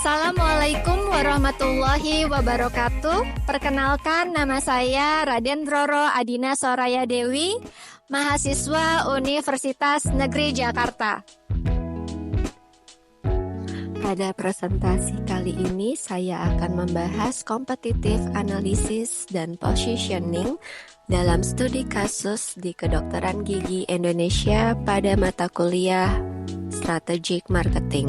Assalamualaikum warahmatullahi wabarakatuh. Perkenalkan, nama saya Raden Roro Adina Soraya Dewi, mahasiswa Universitas Negeri Jakarta. Pada presentasi kali ini, saya akan membahas competitive analysis dan positioning dalam studi kasus di kedokteran gigi Indonesia pada mata kuliah Strategic Marketing.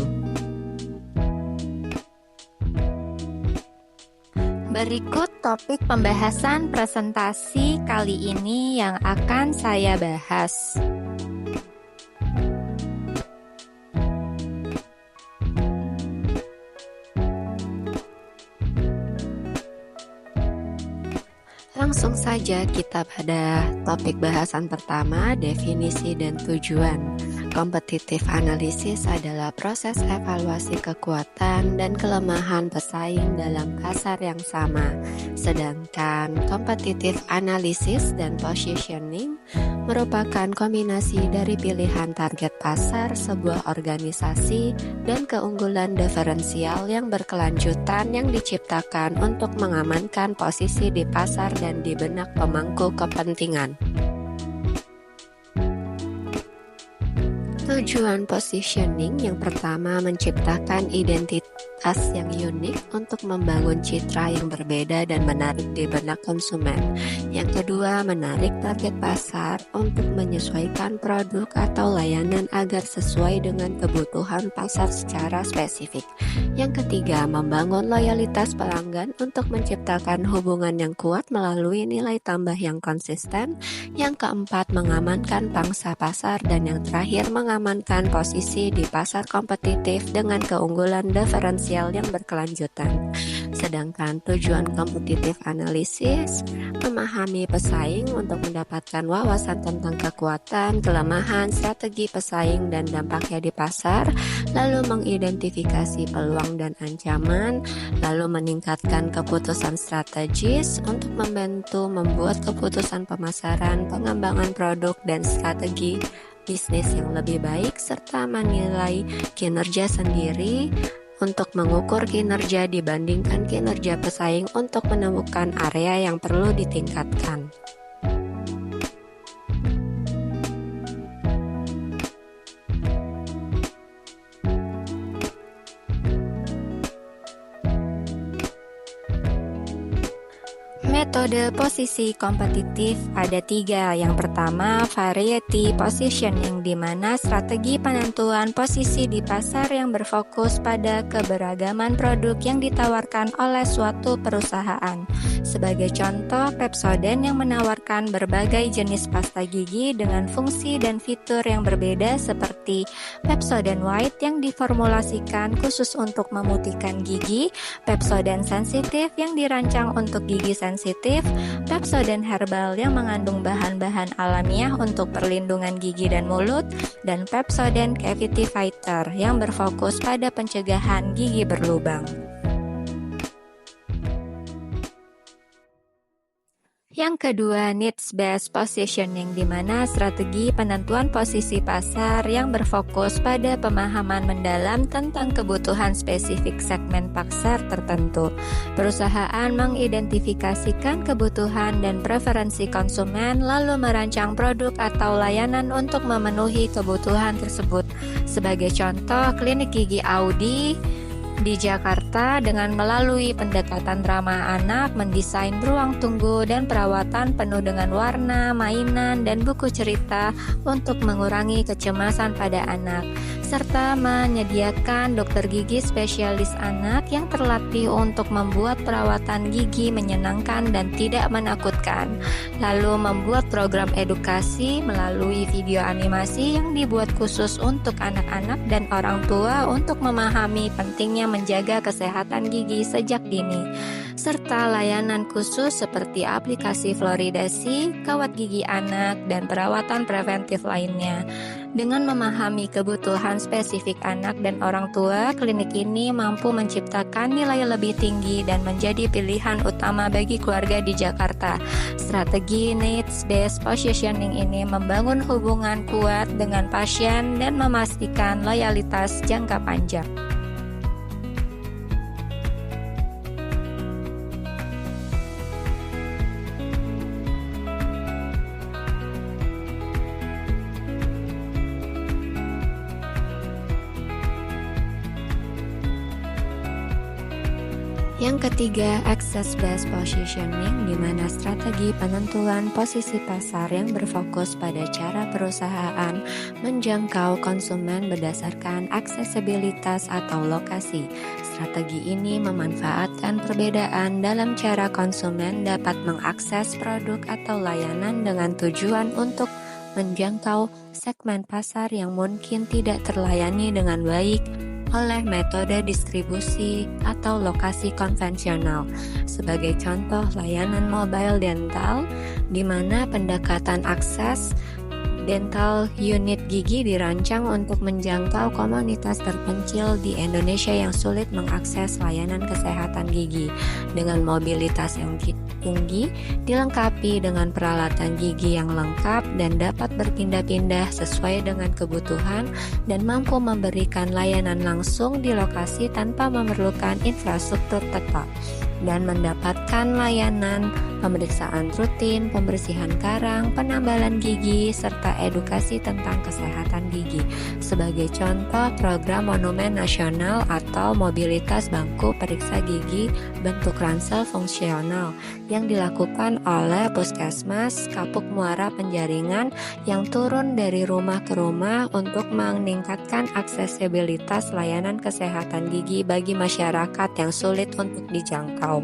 Berikut topik pembahasan presentasi kali ini yang akan saya bahas. Langsung saja kita pada topik bahasan pertama, definisi dan tujuan. Competitive analysis adalah proses evaluasi kekuatan dan kelemahan pesaing dalam pasar yang sama. Sedangkan competitive analysis dan positioning merupakan kombinasi dari pilihan target pasar sebuah organisasi dan keunggulan diferensial yang berkelanjutan yang diciptakan untuk mengamankan posisi di pasar dan di benak pemangku kepentingan. Tujuan positioning yang pertama menciptakan identitas yang unik untuk membangun citra yang berbeda dan menarik di benak konsumen. Yang kedua, menarik target pasar untuk menyesuaikan produk atau layanan agar sesuai dengan kebutuhan pasar secara spesifik. Yang ketiga, membangun loyalitas pelanggan untuk menciptakan hubungan yang kuat melalui nilai tambah yang konsisten. Yang keempat, mengamankan pangsa pasar, dan yang terakhir, mengamankan posisi di pasar kompetitif dengan keunggulan diferensial yang berkelanjutan. Sedangkan tujuan competitive analysis memahami pesaing untuk mendapatkan wawasan tentang kekuatan, kelemahan, strategi pesaing, dan dampaknya di pasar, lalu mengidentifikasi peluang dan ancaman, lalu meningkatkan keputusan strategis untuk membantu membuat keputusan pemasaran, pengembangan produk, dan strategi bisnis yang lebih baik, serta menilai kinerja sendiri untuk mengukur kinerja dibandingkan kinerja pesaing untuk menemukan area yang perlu ditingkatkan. Metode posisi kompetitif ada 3. Yang pertama, variety positioning, di mana strategi penentuan posisi di pasar yang berfokus pada keberagaman produk yang ditawarkan oleh suatu perusahaan. Sebagai contoh, Pepsodent yang menawarkan berbagai jenis pasta gigi dengan fungsi dan fitur yang berbeda seperti Pepsodent White yang diformulasikan khusus untuk memutihkan gigi, Pepsodent Sensitive yang dirancang untuk gigi sensitif, Pepsodent Herbal yang mengandung bahan-bahan alamiah untuk perlindungan gigi dan mulut, dan Pepsodent Cavity Fighter yang berfokus pada pencegahan gigi berlubang. Yang kedua, needs-based positioning, di mana strategi penentuan posisi pasar yang berfokus pada pemahaman mendalam tentang kebutuhan spesifik segmen pasar tertentu. Perusahaan mengidentifikasikan kebutuhan dan preferensi konsumen, lalu merancang produk atau layanan untuk memenuhi kebutuhan tersebut. Sebagai contoh, klinik gigi Audi di Jakarta dengan melalui pendekatan ramah anak mendesain ruang tunggu dan perawatan penuh dengan warna, mainan, dan buku cerita untuk mengurangi kecemasan pada anak, serta menyediakan dokter gigi spesialis anak yang terlatih untuk membuat perawatan gigi menyenangkan dan tidak menakutkan, lalu membuat program edukasi melalui video animasi yang dibuat khusus untuk anak-anak dan orang tua untuk memahami pentingnya menjaga kesehatan gigi sejak dini, serta layanan khusus seperti aplikasi fluoridasi, kawat gigi anak, dan perawatan preventif lainnya. Dengan memahami kebutuhan spesifik anak dan orang tua, klinik ini mampu menciptakan nilai lebih tinggi dan menjadi pilihan utama bagi keluarga di Jakarta. Strategi needs-based positioning ini membangun hubungan kuat dengan pasien dan memastikan loyalitas jangka panjang. Yang ketiga, access-based positioning, di mana strategi penentuan posisi pasar yang berfokus pada cara perusahaan menjangkau konsumen berdasarkan aksesibilitas atau lokasi. Strategi ini memanfaatkan perbedaan dalam cara konsumen dapat mengakses produk atau layanan dengan tujuan untuk menjangkau segmen pasar yang mungkin tidak terlayani dengan baik oleh metode distribusi atau lokasi konvensional. Sebagai contoh, layanan mobile dental, di mana pendekatan akses dental unit gigi dirancang untuk menjangkau komunitas terpencil di Indonesia yang sulit mengakses layanan kesehatan gigi. Dengan mobilitas yang tinggi, dilengkapi dengan peralatan gigi yang lengkap dan dapat berpindah-pindah sesuai dengan kebutuhan dan mampu memberikan layanan langsung di lokasi tanpa memerlukan infrastruktur tetap, dan mendapatkan layanan pemeriksaan rutin, pembersihan karang, penambalan gigi, serta edukasi tentang kesehatan gigi. Sebagai contoh, program Monumen Nasional atau mobilitas bangku periksa gigi bentuk ransel fungsional yang dilakukan oleh Puskesmas Kapuk Muara Penjaringan yang turun dari rumah ke rumah untuk meningkatkan aksesibilitas layanan kesehatan gigi bagi masyarakat yang sulit untuk dijangkau.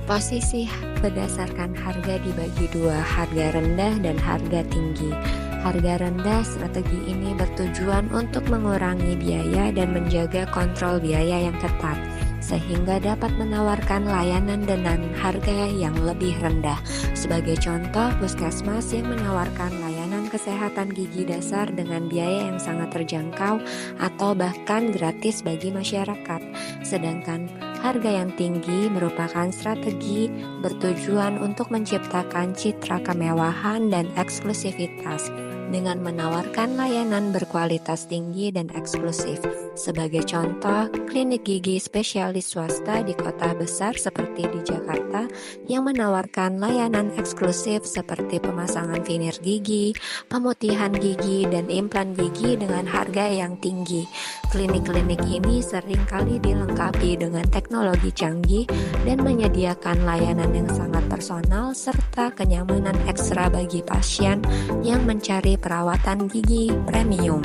Posisi berdasarkan harga dibagi dua, harga rendah dan harga tinggi. Harga rendah, strategi ini bertujuan untuk mengurangi biaya dan menjaga kontrol biaya yang ketat, sehingga dapat menawarkan layanan dengan harga yang lebih rendah. Sebagai contoh, puskesmas yang menawarkan layanan kesehatan gigi dasar dengan biaya yang sangat terjangkau atau bahkan gratis bagi masyarakat. Sedangkan harga yang tinggi merupakan strategi bertujuan untuk menciptakan citra kemewahan dan eksklusivitas dengan menawarkan layanan berkualitas tinggi dan eksklusif. Sebagai contoh, klinik gigi spesialis swasta di kota besar seperti di Jakarta yang menawarkan layanan eksklusif seperti pemasangan veneer gigi, pemutihan gigi, dan implan gigi dengan harga yang tinggi. Klinik-klinik ini seringkali dilengkapi dengan teknologi canggih dan menyediakan layanan yang sangat personal serta kenyamanan ekstra bagi pasien yang mencari perawatan gigi premium.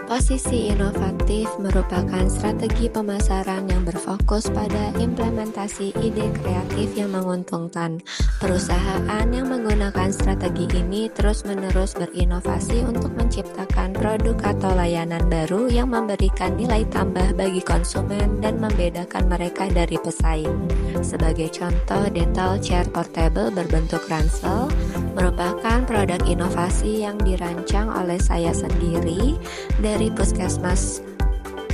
Posisi inovatif merupakan strategi pemasaran yang berfokus pada implementasi ide kreatif yang menguntungkan. Perusahaan yang menggunakan strategi ini terus-menerus berinovasi untuk menciptakan produk atau layanan baru yang memberikan nilai tambah bagi konsumen dan membedakan mereka dari pesaing. Sebagai contoh, dental chair portable berbentuk ransel merupakan produk inovasi yang dirancang oleh saya sendiri dari Puskesmas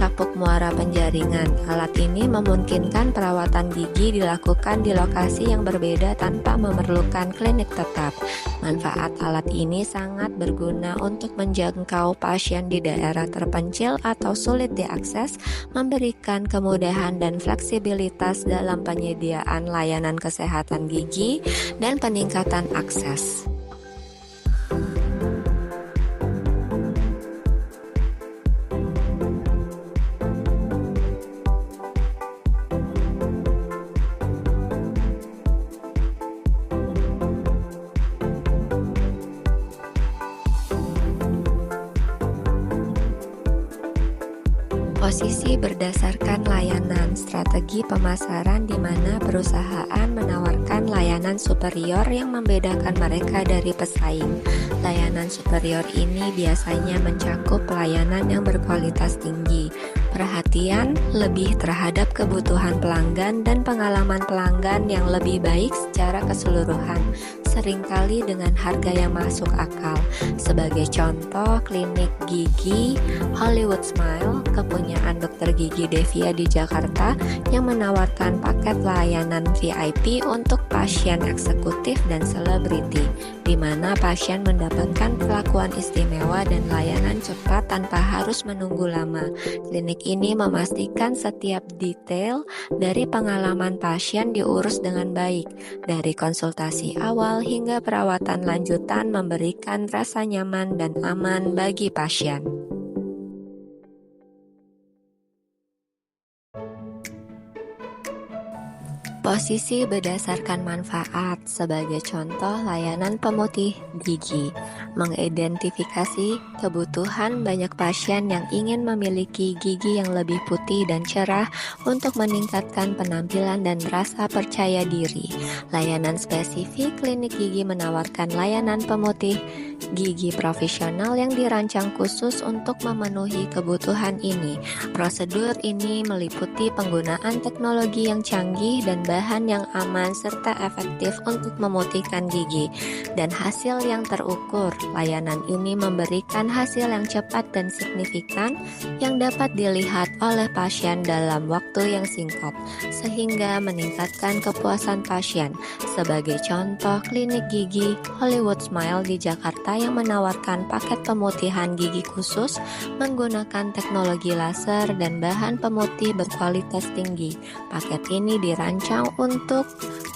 Kapuk Muara Penjaringan. Alat ini memungkinkan perawatan gigi dilakukan di lokasi yang berbeda tanpa memerlukan klinik tetap. Manfaat alat ini sangat berguna untuk menjangkau pasien di daerah terpencil atau sulit diakses, memberikan kemudahan dan fleksibilitas dalam penyediaan layanan kesehatan gigi dan peningkatan akses. Posisi berdasarkan layanan, strategi pemasaran di mana perusahaan menawarkan layanan superior yang membedakan mereka dari pesaing. Layanan superior ini biasanya mencakup layanan yang berkualitas tinggi, perhatian lebih terhadap kebutuhan pelanggan dan pengalaman pelanggan yang lebih baik secara keseluruhan, seringkali dengan harga yang masuk akal. Sebagai contoh, klinik gigi Hollywood Smile, kepunyaan dokter gigi Devia di Jakarta, yang menawarkan paket layanan VIP untuk pasien eksekutif dan selebriti, di mana pasien mendapatkan perlakuan istimewa dan layanan cepat tanpa harus menunggu lama. Klinik ini memastikan setiap detail dari pengalaman pasien diurus dengan baik, dari konsultasi awal hingga perawatan lanjutan, memberikan rasa nyaman dan aman bagi pasien. Posisi berdasarkan manfaat. Sebagai contoh, layanan pemutih gigi mengidentifikasi kebutuhan banyak pasien yang ingin memiliki gigi yang lebih putih dan cerah untuk meningkatkan penampilan dan rasa percaya diri. Layanan spesifik, klinik gigi menawarkan layanan pemutih gigi profesional yang dirancang khusus untuk memenuhi kebutuhan ini. Prosedur ini meliputi penggunaan teknologi yang canggih dan bahan yang aman serta efektif untuk memutihkan gigi, dan hasil yang terukur. Layanan ini memberikan hasil yang cepat dan signifikan yang dapat dilihat oleh pasien dalam waktu yang singkat, sehingga meningkatkan kepuasan pasien. Sebagai contoh, klinik gigi Hollywood Smile di Jakarta yang menawarkan paket pemutihan gigi khusus menggunakan teknologi laser dan bahan pemutih berkualitas tinggi. Paket ini dirancang untuk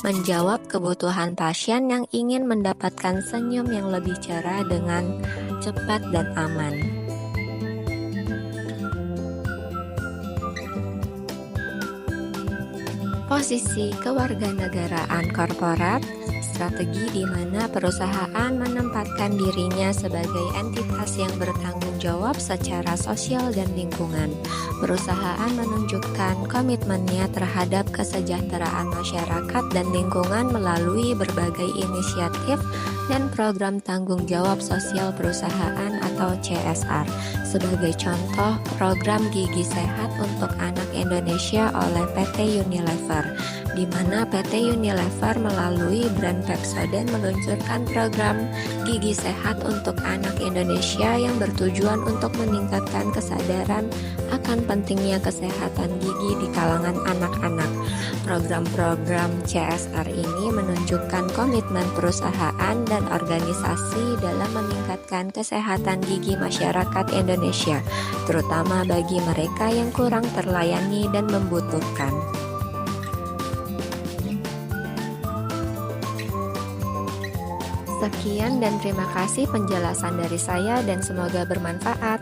menjawab kebutuhan pasien yang ingin mendapatkan senyum yang lebih cerah dengan cepat dan aman. Posisi kewarganegaraan korporat, strategi di mana perusahaan menempatkan dirinya sebagai entitas yang bertanggung jawab secara sosial dan lingkungan. Perusahaan menunjukkan komitmennya terhadap kesejahteraan masyarakat dan lingkungan melalui berbagai inisiatif dan program tanggung jawab sosial perusahaan atau CSR. Sebagai contoh, program Gigi Sehat untuk Anak Indonesia oleh PT Unilever, di mana PT Unilever melalui brand Pepsodent meluncurkan program Gigi Sehat untuk Anak Indonesia yang bertujuan untuk meningkatkan kesadaran akan pentingnya kesehatan gigi di kalangan anak-anak. Program-program CSR ini menunjukkan komitmen perusahaan dan organisasi dalam meningkatkan kesehatan gigi masyarakat Indonesia, terutama bagi mereka yang kurang terlayani dan membutuhkan. Sekian dan terima kasih penjelasan dari saya dan semoga bermanfaat.